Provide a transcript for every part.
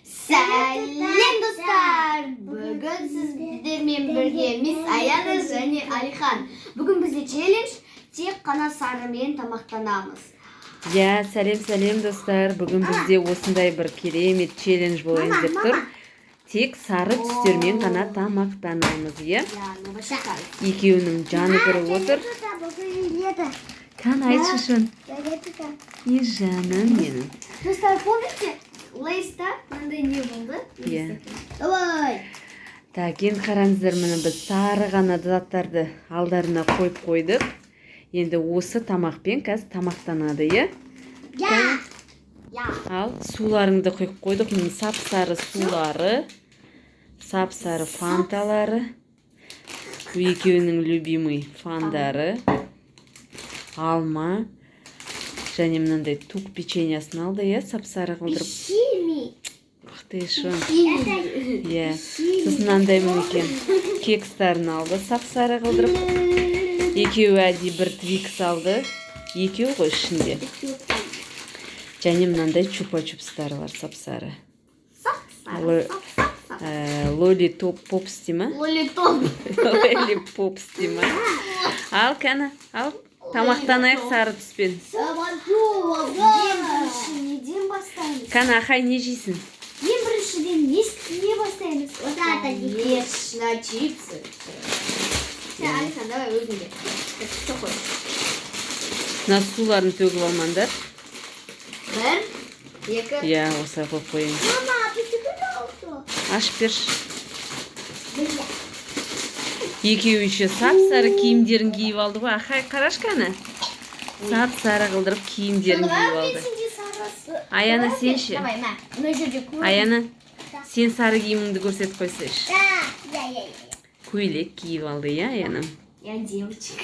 Сәлем достар! Бүгін сіздермен біргеміз Аяна және Алихан. Бүгін бізде челлендж, тек қана сарымен тамақтанамыз. Сәлем достар. Бүгін бізде осындай бір керемет челлендж болайын деп тұр. Тек сары түстермен ғана тамақтанамыз, Екеуінің жаны кіріп отыр. Қан айтшы шын. Не жаным менің. Достар, помните? Лейста мындай не болды? Давай! Так, енді қараңыздар, міне біз сары ғана заттарды алдарына қойып қойдық. Енді осы тамақпен қазір тамақтанады, Ал суларыңды құйып қойдық. Міне сап-сары сулары, сап-сары фанталары, екеуінің любимый фандары, алма, және мынандай тук печеньясын алды, сап-сары қылдырып. Шон. Сосын мынандай мінекен кекстарын алды, сап-сары қылдырып. Екеуі әдей бір твикс алды. Екеуі ғой ішінде. Және мынандай чупа-чупстары бар, сап-сары. Лолли-топ попс дейма? Лолли-попс дейма? Ал, кәні, ал. Тамақтанайық сары түспен. Неден бастаймыз? Кәні, Ахай, не жейсің? Ең біріншіден не бастаймыз? Конечно, чипсы. Алихан, давай өзіңде. Что хочешь? Мына суларын төгіп алмаңдар. Бір, екі. Осылай қойып қойайын. Мама, пожалуйста. Ашып берші. Екеуі еще сап-сары киімдерін киіп алды ғой. Ахай, қараш кәні. Сап-сары қылдырып киімдерін киіп алды. Аяна, сен ше? Аяна, сен сары киіміңді көрсет қойсайшы. Көйлек киіп алды, Аяна? Я девочка.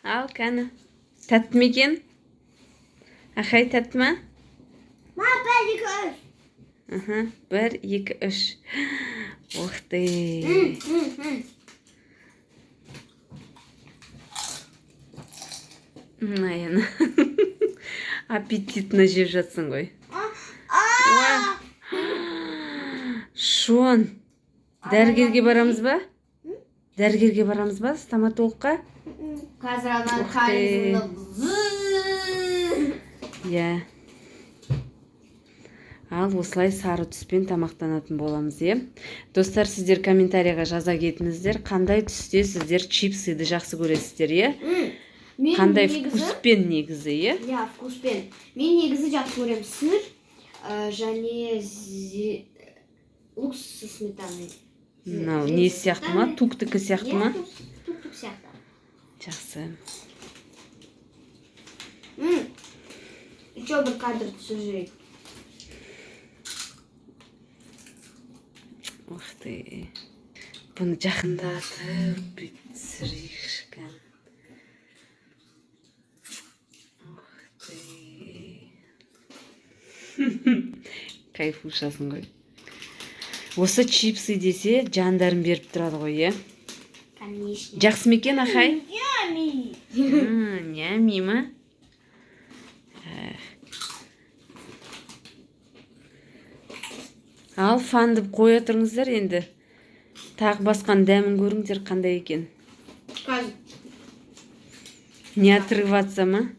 Ал, кәні. Тәтті ме екен? Ахай, тәтті ме? Ма, 1, 2, 3. 1, 2, 3. Оқты. Аяна. Аппетитно жеп жатсың ғой. Шон. Дәрігерге барамыз ба? Дәрігерге барамыз ба? Стоматологқа? Қазір анан қарызымды. Ал осылай сары түспен тамақтанатын боламыз, Достар, сіздер комментарияға жаза кетіңіздер. Қандай түсте сіздер чипсыды жақсы көресіздер, Қандай вкуспен негізі, Вкуспен. Мен негізі жақсы көрем сыр, және лук со сметаной. Не сияқты ма? Туктікі сияқты ма? Тук сияқты. Жақсы. Еще бір кадр түсірейік. Оқты. Бұны жақындатып бітсірейік шыққан. Кайфушасын ғой. Осы чипсы десе жандарын беріп тұрады ғой, Конечно. Жақсы мекен, Ахай? Нями. Нями ма? Ал фанды қоя тұрыңыздар енді. Тағы басқан дәмін көріңдер қандай екен. Қазір. Не отрываться ма?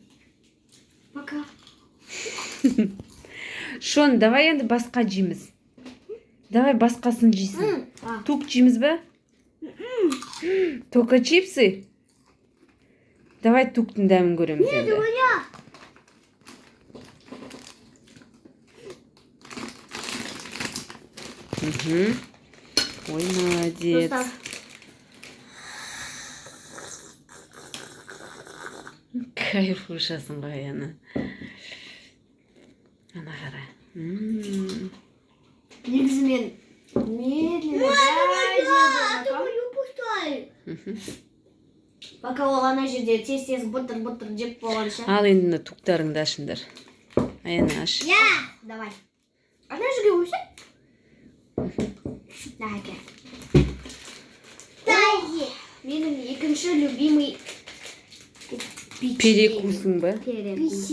Пока. Шон, давай енді басқа жейміз. Давай басқасын жейсің. Тук жейміз ба? Только чипсы? Давай туктың дәмін көреміз енді. Ой, молодец. Кайфушасын ғой, Аяна. Ана қара. Негізі мен медленно пока ол ана жерде тез бұтыр жеп болғанша. Ал енді туктарыңды ашыңдар. Аяна аш. Давай. Ана жерге өсіп? Әке. Менің екінші любимый перекусың ба? Перекус.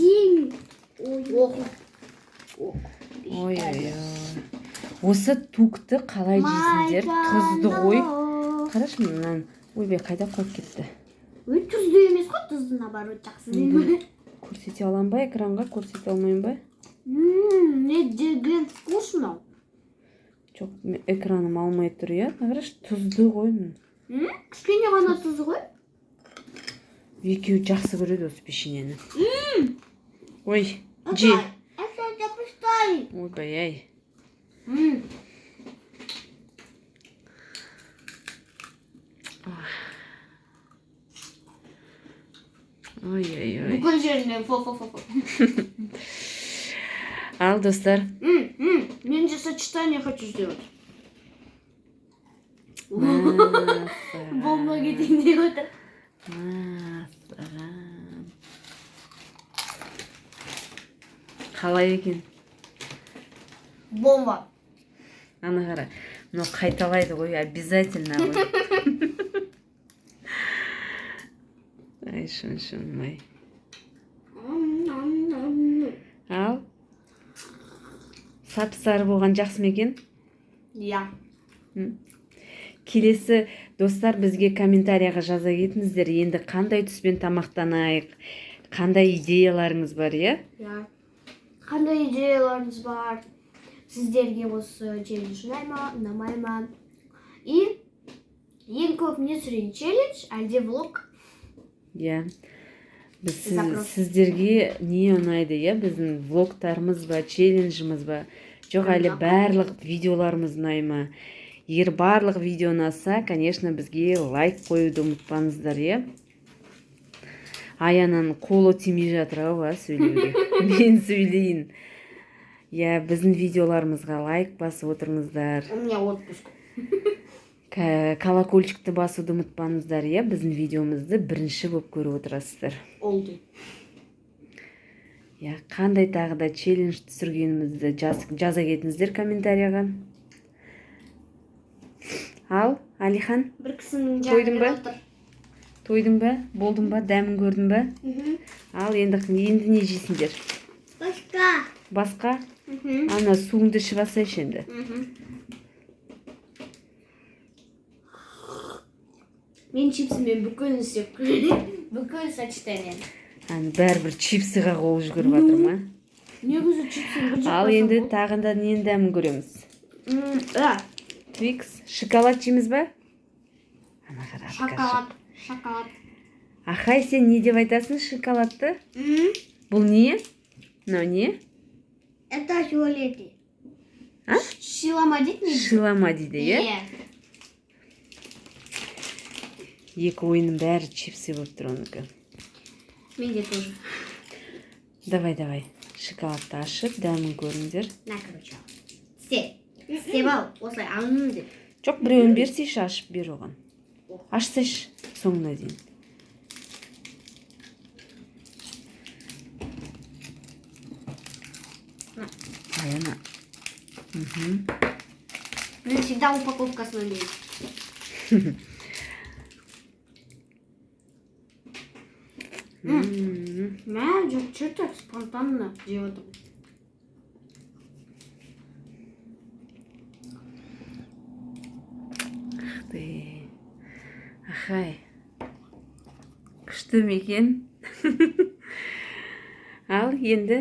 Ой. Осы тукты қалай жейсіңдер? Тұзды ғой. Қарашы мынаны. Ойбай, қайда қойып кетті? Ой, тұзды емес қой, тұзды наоборот жақсы деймін. Көрсете алам ба экранға? Көрсете алмайым ба? Не деген вкусно. Жоқ, экраным алмай тұр, иә? Қарашы, тұзды ғой. Кішкене ғана тұзы ғой. Екеуі жақсы көреді осы пешенені. Ой, же. Ойбай, ай. Ой. Бүкіл жерінен фо-фо-фо. Ал, достар. Мен же сочетание хочу сделать. Болма кетейін деп отыр. Қалай екен? Бомба. Ана қара, но қайталайды ғой, обязательно ғой. Ай, шын-май. Ал, сап-сары болған жақсы ма екен? Я. Келесі достар бізге комментарияға жаза кетіңіздер. Енді қандай түспен тамақтанайық, қандай идеяларыңыз бар, иә? Я. Қандай идеяларыңыз бар? Сіздерге осы челлендж ұнай ма, ұнамай ма? И ең көп не түсірейін, челлендж, әлде влог? Иә. Сіздерге не ұнайды, иә? Біздің влогтарымыз ба, челленджіміз ба? Жоқ, әлі барлық видеоларымыз ұнай ма? Егер барлық видео ұнаса, конечно, бізге лайк қоюды ұмытпаңыздар, иә? Аяның қолы тимей жатыр ау, сөйлеуге. Мен сөйлейін. Я, біздің видеоларымызға лайк басып отырыңыздар. У меня отпуск. Колокольчикті басуды ұмытпаңыздар, иә? Біздің видеомызды бірінші болып көріп отырасыздар. Олды. Я, қандай тағы да челлендж түсіргенімізді жаза кетіңіздер комментарияға. Ал, Алихан, Бір кісінің Тойдың ба? жағында отыр. Тойдың ба? Болдың ба? Дәмін көрдің ба? Ал, енді не жейсіңдер? Басқа? Ана суыңды ішіп алсайшы енді. Мен чипсымен бүкіл істеп бүкіл сочетание. Бәрібір чипсыға қол жүгіріп жатыр ма? Негізі чипсын бір Ал енді тағында нені дәмін көреміз? Твикс, шоколад жейміз ба? Шоколад. Ахай, сен не деп айтасың шоколадты? Бұл не? Мынау не? Это фиолетовый. Шилама дейді ме? Шилама дейді, иә? Екі ойынның бәрі чипсы болып тұр оныкі. Менде тоже. Давай. Шоколадты ашып, дәмін көріңдер. На, короче. Істеп ал, осылай алыңын деп. Жоқ, біреуін берсейші, ашып бер оған. Ашсайшы соңына дейін. Аяна. Мен всегда упаковкасынан дейін. Жоқ, что-то спонтанно жеп отырмын. Ахай, күшті ме екен? Ал енді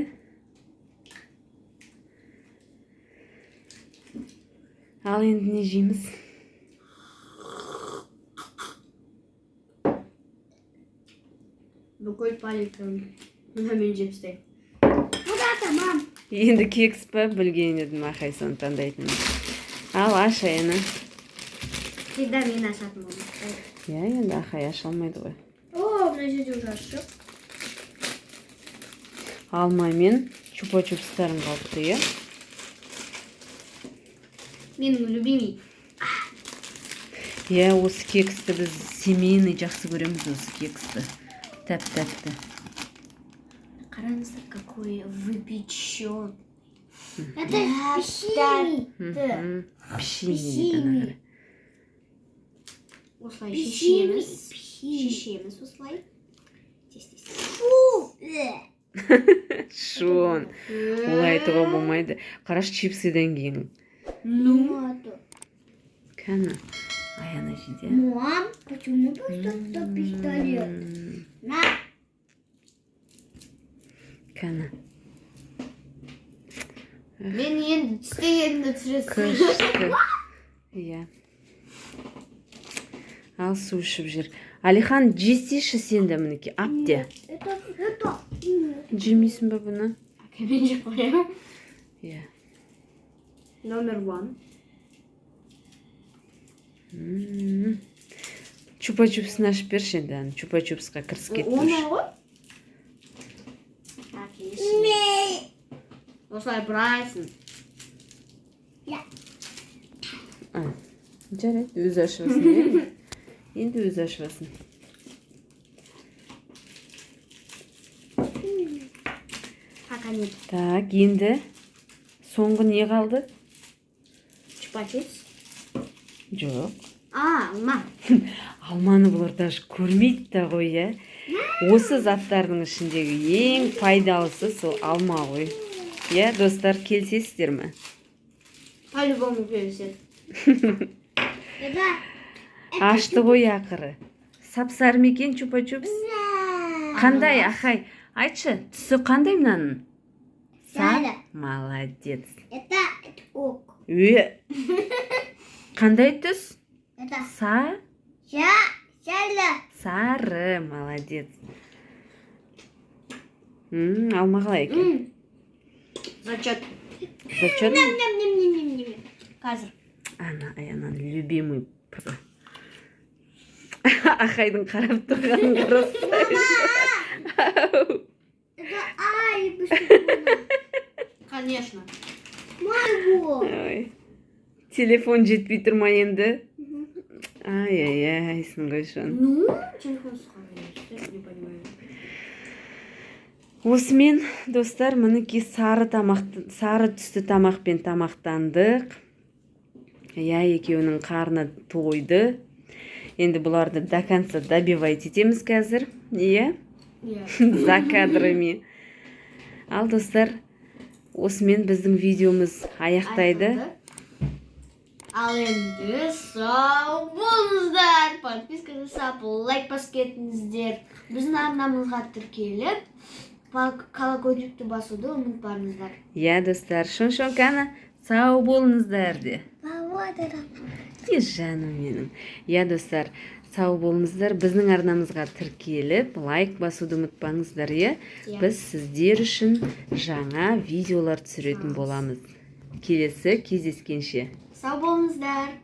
не жейміз? Бүкіл палетканы мен жеп істеймін. Бұда тамам. Енді кекс па білген едім Ахай соны таңдайтын. Ал аш Аяна. Всегда мен ашатын болдым. Я, енді Ахай аша алмайды ғой. О, мына жерде уже ашып. Алма мен чупа-чупстарым қалыпты, иә? Менің любимый. Я, осы кексті біз семейный жақсы көреміз осы кексті. Тәп-тәпті. Қараңыздар, какой выпечен. Это печенье. Печенье. Осылай шешеміз осылай. Фу! Шон. Олай айтуға болмайды. Қараш чипсиден кейін. Ну. Кәні. Аяна жиде. Мам, почему поставил пистолет? На. Кәні. Мен енді істегенді түсіресің. Күшті. Иә. Ал су ішіп жүр. Алихан, жесейші сен де мінеке. Апте. Это. Жемейсің ба бұны? Мен жеп қоямын. Иә. Номер 1. Чупа-чупсын ашып берші енді. Чупа-чупсқа кіріс кетті. Оңай ғой? Отлично. Осылай бұрайсың. Жарайды, өзі ашывасын. Енді өзі ашывасын. Хаканет. Так, енді соңғы не қалды? Чупа-чипс. Жоқ. Алма. Алманы бұлар даже көрмейді да ғой, иә. Осы заттардың ішіндегі ең пайдалысы сол алма ғой. Иә, достар, келсесіздер ме? По-любому келіседі. Ашты ғой ақыры. Сап-сары ма екен чупа-чупс? Қандай, Ахай? Айтшы, түсі қандай мынаның? Сары. Молодец. Это ок. Қандай түс? Это Сары. сары. Молодец. Алма қалай екен? Зачет. Зачет? Ням-ням-ням-ням-ням. Қазір. Ана, Аянаның любимый. Ахайдың қарап тұрғанын қарасы. Это быстрее. Конечно. Моего. Телефон жетпей тұр ма енді? Ай-ай-ай, сын ғой шон. Ну, телефон сұрағын. Не понимаю. Осымен, достар, мінеки сары түсті тамақпен тамақтандық. Иә, екеуінің қарны тойды. Енді бұларды до конца добивать етеміз қазір. Иә? За кадрами. Ал, достар, осымен біздің видеомыз аяқтайды. Ал енді сау болыңыздар. Подписка жасап, лайк басып кетіңіздер. Біздің арнамызға тіркеліп, колокольчикті басуды ұмытпаңыздар. Иә, достар, шон қана сау болыңыздар де. Жаным менің. Иә, достар, сау болыңыздар. Біздің арнамызға тіркеліп, лайк басуды ұмытпаңыздар, иә? Біз сіздер үшін жаңа видеолар түсіретін боламыз. Келесі кездескенше. Сау болыңыздар.